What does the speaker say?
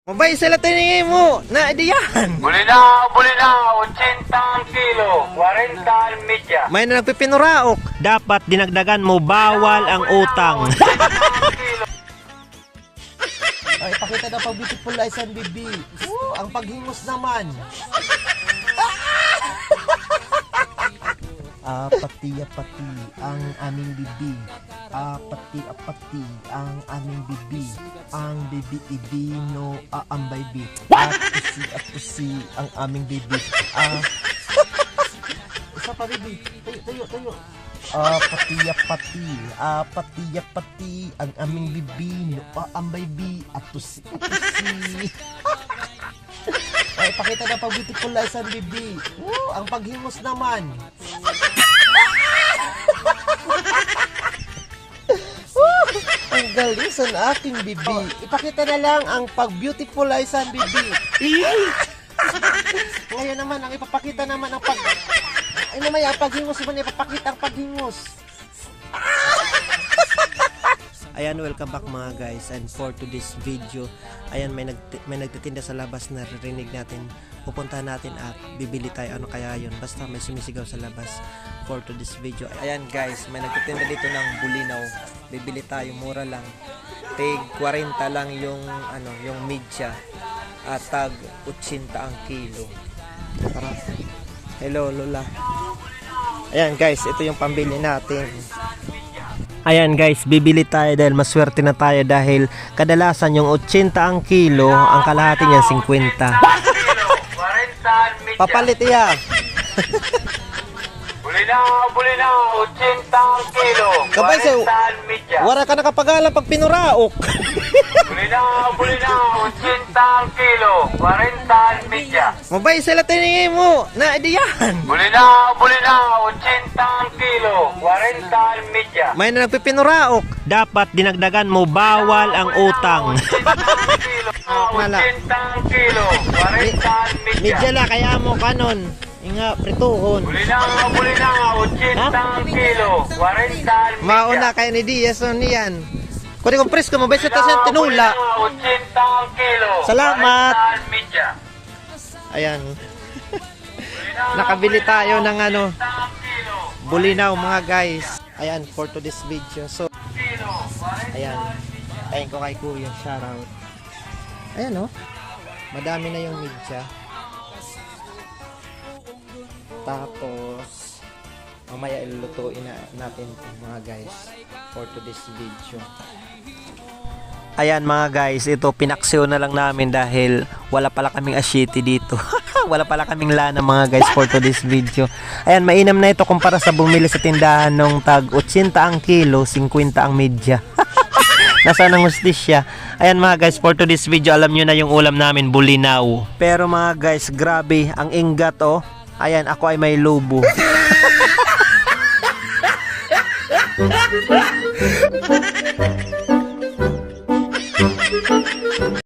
Mabay sila tiningin mo na idiyan. Buli na, 80 kilo, 40 al media. May na nagpipinuraok. Dapat dinagdagan mo, bawal ang utang. Ay, pakita na pag beautiful eyes and baby. Ang paghingos naman. Apati ang aming bibi. Apati ang aming bibi. Ang bibi ibino ang baby. Atusi ang aming bibi. Isa pa bibi. Tayo. Apati ang aming bibi. Ang baby. Atusi. Ay, pakita na pag beautiful eyes and bibi. Ang paghingos naman. Ang galing sa aking bibi. Ipakita na lang ang pag-beautiful-ize ang bibi. Ngayon naman, ang ipapakita naman ang ay naman, ang paghingos naman, ipapakita ang paghingos. Ayan, welcome back mga guys. And for today's video, ayan, may nagtitinda sa labas na ririnig natin. Pupuntahan natin at bibili tayo. Ano kaya yun? Basta may sumisigaw sa labas for today's video. Ayan guys, may nagtitinda dito ng bulinaw. Bibili tayo, mura lang. Tig 40 lang yung yung media. At tag 80 ang kilo. Tara. Hello Lola. Ayan guys, ito yung pambili natin. Ayan guys, bibili tayo dahil maswerte na tayo dahil kadalasan yung 80 ang kilo, ang kalahati niya 50. Papalit iya. Buli na, 80 kilo, Kabay sa 40 al media. wala ka nakapagalan pag pinuraok. Buli na, 80 kilo, 40 al media. Mabay sila tiningin mo na idiyan. Buli na, 80 kilo, 40 al media. May na nagpipinuraok. Dapat dinagdagan mo, bawal ang utang. 80 kilo, 40 al media. Medya la, kaya mo kanon. Inga, prituhon. Buli na, 80 kilo, 40 al media. Mauna kayo ni Diaz o niyan. Kung di presko, mabay sa tasyan tinula. 80 kilo, Salamat. 40 al media. Ayan. Nakabili tayo ng bulinaw mga guys. Ayan, for today's video. So, ayan. Ayan ko kay Kuya, shoutout. Ayan madami na yung media. Tapos mamaya ilulutuin natin mga guys for today's video. Ayan mga guys, ito pinaksiw na lang namin dahil wala pala kaming asyete dito. Wala pala kaming lana mga guys for today's video. Ayan, mainam na ito kumpara sa bumili sa tindahan ng tag 80 ang kilo, 50 ang media. Nasaan ang hustisya? Ayan mga guys, for today's video, alam nyo na yung ulam namin, bulinaw. Pero mga guys, grabe, ang ingat Ayan, ako ay may lobo.